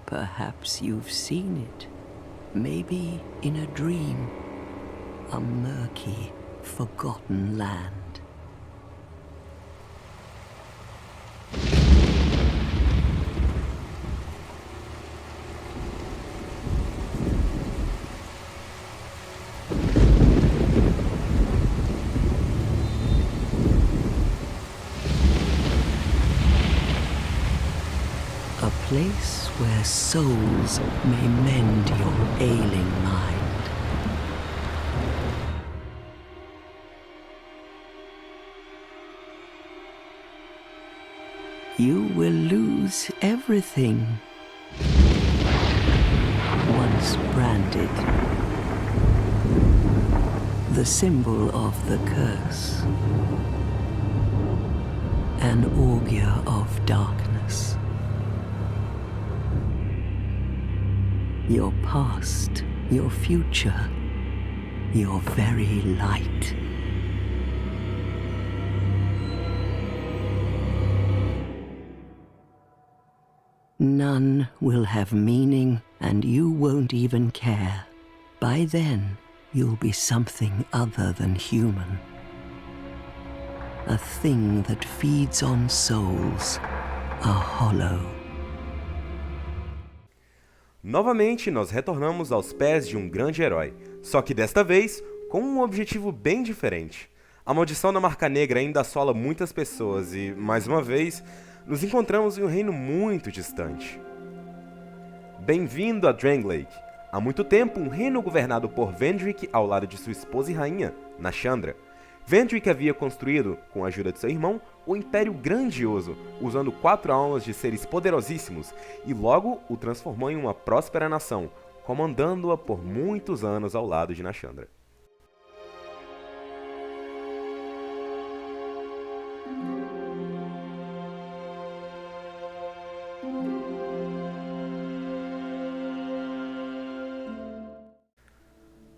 Perhaps you've seen it. Maybe in a dream. A murky, forgotten land. A place where souls may mend your ailing mind. You will lose everything. Once branded, the symbol of the curse, an augur of darkness. Your past, your future, your very light. None will have meaning, and you won't even care. By then, you'll be something other than human. A thing that feeds on souls, a hollow. Novamente, nós retornamos aos pés de um grande herói, só que desta vez com um objetivo bem diferente. A maldição da Marca Negra ainda assola muitas pessoas e, mais uma vez, nos encontramos em um reino muito distante. Bem-vindo a Drangleic. Há muito tempo, um reino governado por Vendrick ao lado de sua esposa e rainha, Nashandra. Vendrick havia construído, com a ajuda de seu irmão, o Império Grandioso, usando 4 almas de seres poderosíssimos, e logo o transformou em uma próspera nação, comandando-a por muitos anos ao lado de Nashandra.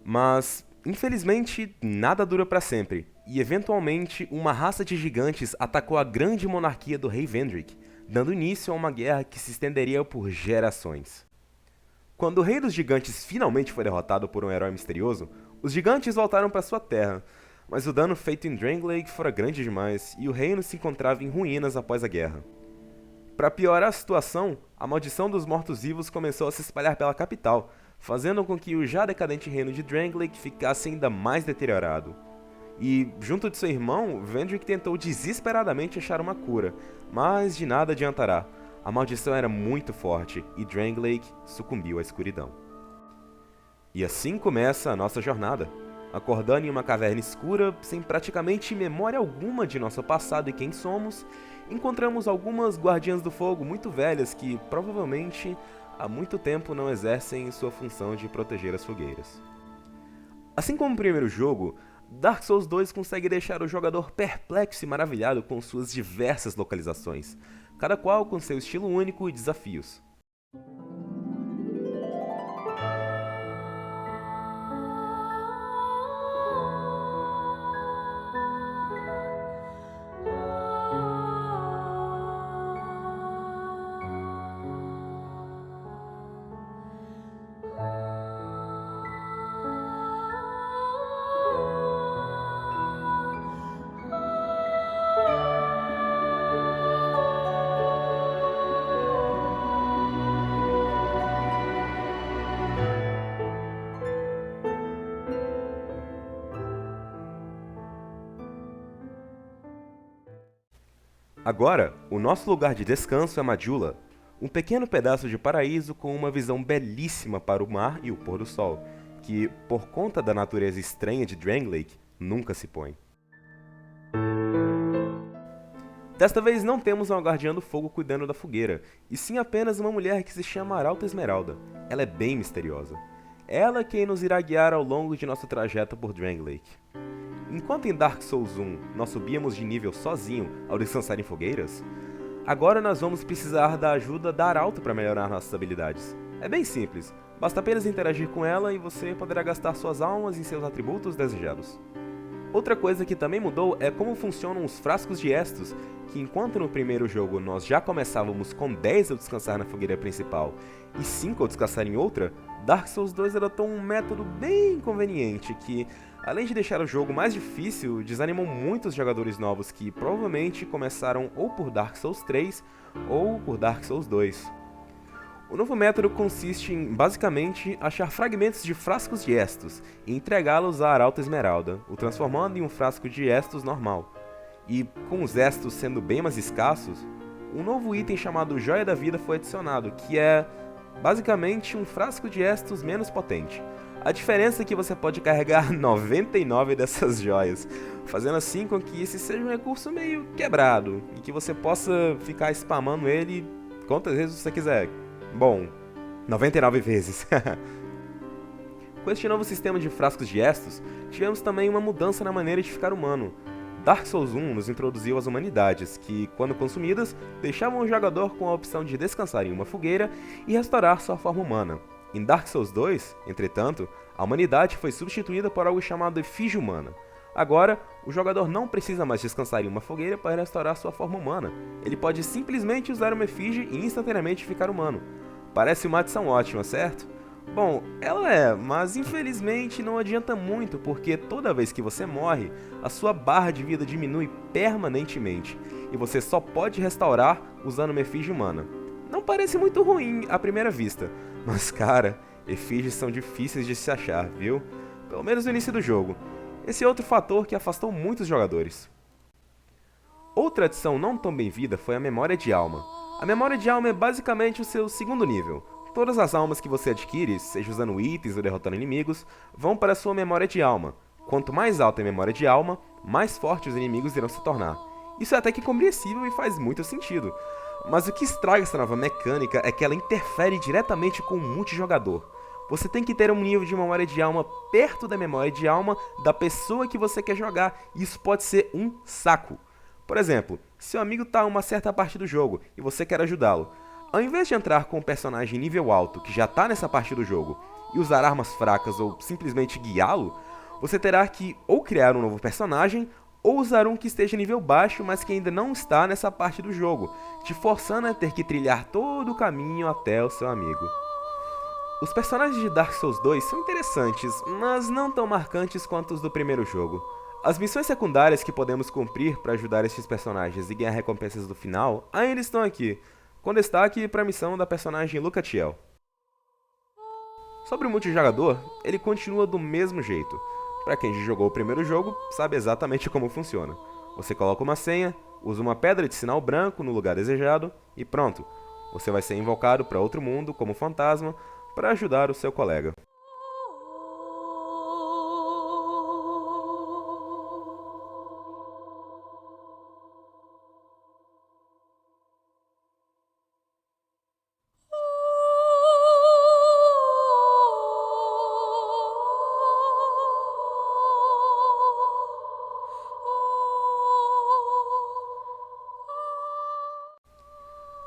Mas, infelizmente, nada dura para sempre, e eventualmente uma raça de gigantes atacou a grande monarquia do rei Vendrick, dando início a uma guerra que se estenderia por gerações. Quando o rei dos gigantes finalmente foi derrotado por um herói misterioso, os gigantes voltaram para sua terra, mas o dano feito em Drangleic fora grande demais e o reino se encontrava em ruínas após a guerra. Para piorar a situação, a maldição dos mortos-vivos começou a se espalhar pela capital, fazendo com que o já decadente reino de Drangleic ficasse ainda mais deteriorado. E, junto de seu irmão, Vendrick tentou desesperadamente achar uma cura, mas de nada adiantará. A maldição era muito forte e Drangleic sucumbiu à escuridão. E assim começa a nossa jornada. Acordando em uma caverna escura, sem praticamente memória alguma de nosso passado e quem somos, encontramos algumas guardiãs do fogo muito velhas que, provavelmente, há muito tempo não exercem sua função de proteger as fogueiras. Assim como o primeiro jogo, Dark Souls 2 consegue deixar o jogador perplexo e maravilhado com suas diversas localizações, cada qual com seu estilo único e desafios. Agora, o nosso lugar de descanso é Majula, um pequeno pedaço de paraíso com uma visão belíssima para o mar e o pôr do sol, que, por conta da natureza estranha de Drangleic, nunca se põe. Desta vez não temos uma guardiã do fogo cuidando da fogueira, e sim apenas uma mulher que se chama Arauta Esmeralda. Ela é bem misteriosa. Ela é quem nos irá guiar ao longo de nosso trajeto por Drangleic. Enquanto em Dark Souls 1 nós subíamos de nível sozinho ao descansar em fogueiras, agora nós vamos precisar da ajuda da Arauto para melhorar nossas habilidades. É bem simples, basta apenas interagir com ela e você poderá gastar suas almas em seus atributos desejados. Outra coisa que também mudou é como funcionam os frascos de Estus, que enquanto no primeiro jogo nós já começávamos com 10 ao descansar na fogueira principal e 5 ao descansar em outra, Dark Souls 2 adotou um método bem conveniente que, além de deixar o jogo mais difícil, desanimou muitos jogadores novos que provavelmente começaram ou por Dark Souls 3 ou por Dark Souls 2. O novo método consiste em, basicamente, achar fragmentos de frascos de Estus e entregá-los a Arauto Esmeralda, o transformando em um frasco de Estus normal. E, com os Estus sendo bem mais escassos, um novo item chamado Joia da Vida foi adicionado, que é, basicamente, um frasco de Estus menos potente. A diferença é que você pode carregar 99 dessas joias, fazendo assim com que esse seja um recurso meio quebrado, e que você possa ficar spamando ele quantas vezes você quiser. Bom, 99 vezes. Com este novo sistema de frascos de Estus, tivemos também uma mudança na maneira de ficar humano. Dark Souls 1 nos introduziu as humanidades, que, quando consumidas, deixavam o jogador com a opção de descansar em uma fogueira e restaurar sua forma humana. Em Dark Souls 2, entretanto, a humanidade foi substituída por algo chamado efígie humana. Agora, o jogador não precisa mais descansar em uma fogueira para restaurar sua forma humana. Ele pode simplesmente usar uma efígie e instantaneamente ficar humano. Parece uma adição ótima, certo? Bom, ela é, mas infelizmente não adianta muito, porque toda vez que você morre, a sua barra de vida diminui permanentemente, e você só pode restaurar usando uma efígie humana. Não parece muito ruim à primeira vista, mas cara, efígies são difíceis de se achar, viu? Pelo menos no início do jogo. Esse é outro fator que afastou muitos jogadores. Outra adição não tão bem-vinda foi a memória de alma. A memória de alma é basicamente o seu segundo nível. Todas as almas que você adquire, seja usando itens ou derrotando inimigos, vão para a sua memória de alma. Quanto mais alta é a memória de alma, mais fortes os inimigos irão se tornar. Isso é até que compreensível e faz muito sentido. Mas o que estraga essa nova mecânica é que ela interfere diretamente com o multijogador. Você tem que ter um nível de memória de alma perto da memória de alma da pessoa que você quer jogar, e isso pode ser um saco. Por exemplo, seu amigo está em uma certa parte do jogo e você quer ajudá-lo. Ao invés de entrar com um personagem nível alto que já está nessa parte do jogo e usar armas fracas ou simplesmente guiá-lo, você terá que ou criar um novo personagem ou usar um que esteja nível baixo, mas que ainda não está nessa parte do jogo, te forçando a ter que trilhar todo o caminho até o seu amigo. Os personagens de Dark Souls 2 são interessantes, mas não tão marcantes quanto os do primeiro jogo. As missões secundárias que podemos cumprir para ajudar estes personagens e ganhar recompensas do final ainda estão aqui, com destaque para a missão da personagem Lucatiel. Sobre o multijogador, ele continua do mesmo jeito. Para quem já jogou o primeiro jogo, sabe exatamente como funciona. Você coloca uma senha, usa uma pedra de sinal branco no lugar desejado e pronto. Você vai ser invocado para outro mundo como fantasma para ajudar o seu colega.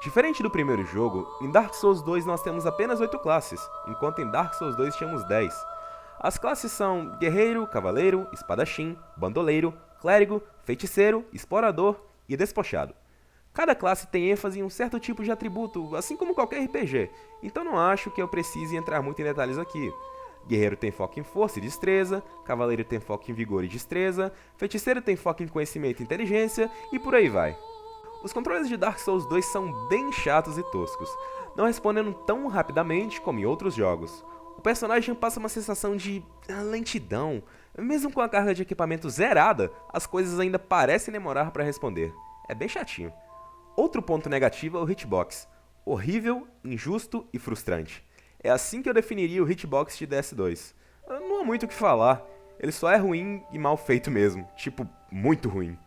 Diferente do primeiro jogo, em Dark Souls 2 nós temos apenas 8 classes, enquanto em Dark Souls 2 tínhamos 10. As classes são Guerreiro, Cavaleiro, Espadachim, Bandoleiro, Clérigo, Feiticeiro, Explorador e Despochado. Cada classe tem ênfase em um certo tipo de atributo, assim como qualquer RPG, então não acho que eu precise entrar muito em detalhes aqui. Guerreiro tem foco em força e destreza, Cavaleiro tem foco em vigor e destreza, Feiticeiro tem foco em conhecimento e inteligência, e por aí vai. Os controles de Dark Souls 2 são bem chatos e toscos, não respondendo tão rapidamente como em outros jogos. O personagem passa uma sensação de lentidão, mesmo com a carga de equipamento zerada, as coisas ainda parecem demorar para responder. É bem chatinho. Outro ponto negativo é o hitbox. Horrível, injusto e frustrante. É assim que eu definiria o hitbox de DS2. Não há muito o que falar, ele só é ruim e mal feito mesmo, tipo, muito ruim.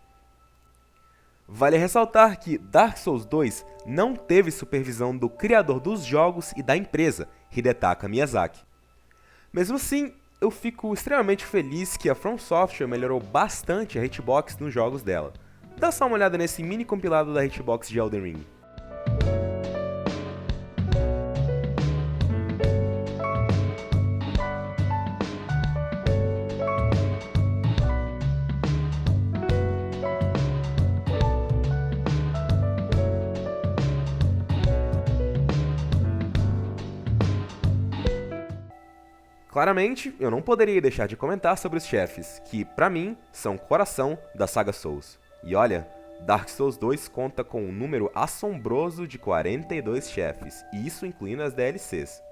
Vale ressaltar que Dark Souls 2 não teve supervisão do criador dos jogos e da empresa, Hidetaka Miyazaki. Mesmo assim, eu fico extremamente feliz que a From Software melhorou bastante a hitbox nos jogos dela. Dá só uma olhada nesse mini compilado da hitbox de Elden Ring. Claramente, eu não poderia deixar de comentar sobre os chefes, que, pra mim, são o coração da saga Souls. E olha, Dark Souls 2 conta com um número assombroso de 42 chefes, e isso incluindo as DLCs.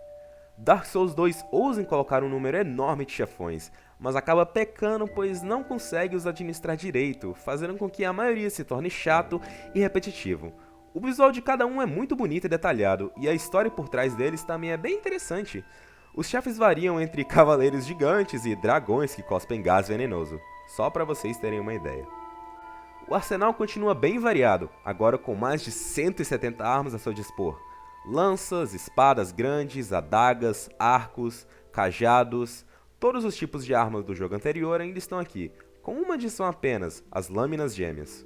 Dark Souls 2 ousa em colocar um número enorme de chefões, mas acaba pecando pois não consegue os administrar direito, fazendo com que a maioria se torne chato e repetitivo. O visual de cada um é muito bonito e detalhado, e a história por trás deles também é bem interessante. Os chefes variam entre cavaleiros gigantes e dragões que cospem gás venenoso, só para vocês terem uma ideia. O arsenal continua bem variado, agora com mais de 170 armas a seu dispor. Lanças, espadas grandes, adagas, arcos, cajados, todos os tipos de armas do jogo anterior ainda estão aqui, com uma adição apenas, as lâminas gêmeas.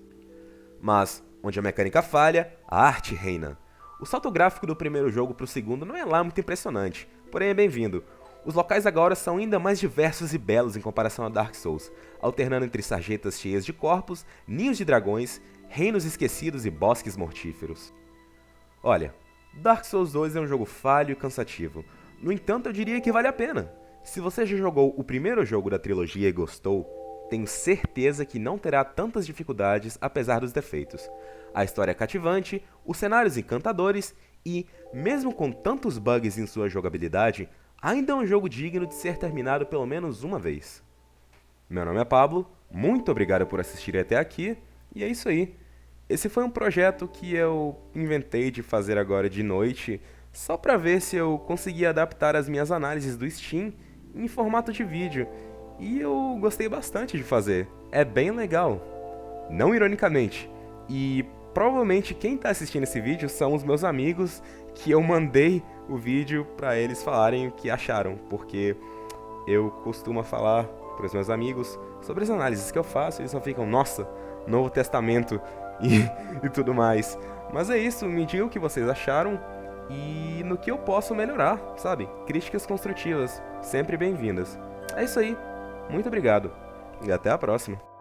Mas, onde a mecânica falha, a arte reina. O salto gráfico do primeiro jogo para o segundo não é lá muito impressionante, porém é bem-vindo. Os locais agora são ainda mais diversos e belos em comparação a Dark Souls, alternando entre sarjetas cheias de corpos, ninhos de dragões, reinos esquecidos e bosques mortíferos. Olha, Dark Souls 2 é um jogo falho e cansativo, no entanto eu diria que vale a pena. Se você já jogou o primeiro jogo da trilogia e gostou, tenho certeza que não terá tantas dificuldades apesar dos defeitos. A história é cativante, os cenários encantadores e, mesmo com tantos bugs em sua jogabilidade, ainda é um jogo digno de ser terminado pelo menos uma vez. Meu nome é Pablo, muito obrigado por assistir até aqui, e é isso aí. Esse foi um projeto que eu inventei de fazer agora de noite, só para ver se eu conseguia adaptar as minhas análises do Steam em formato de vídeo, e eu gostei bastante de fazer. É bem legal, não ironicamente, e provavelmente quem está assistindo esse vídeo são os meus amigos que eu mandei o vídeo para eles falarem o que acharam, porque eu costumo falar para os meus amigos sobre as análises que eu faço e eles só ficam, nossa, Novo Testamento e tudo mais. Mas é isso, me digam o que vocês acharam e no que eu posso melhorar, sabe? Críticas construtivas, sempre bem-vindas. É isso aí, muito obrigado e até a próxima.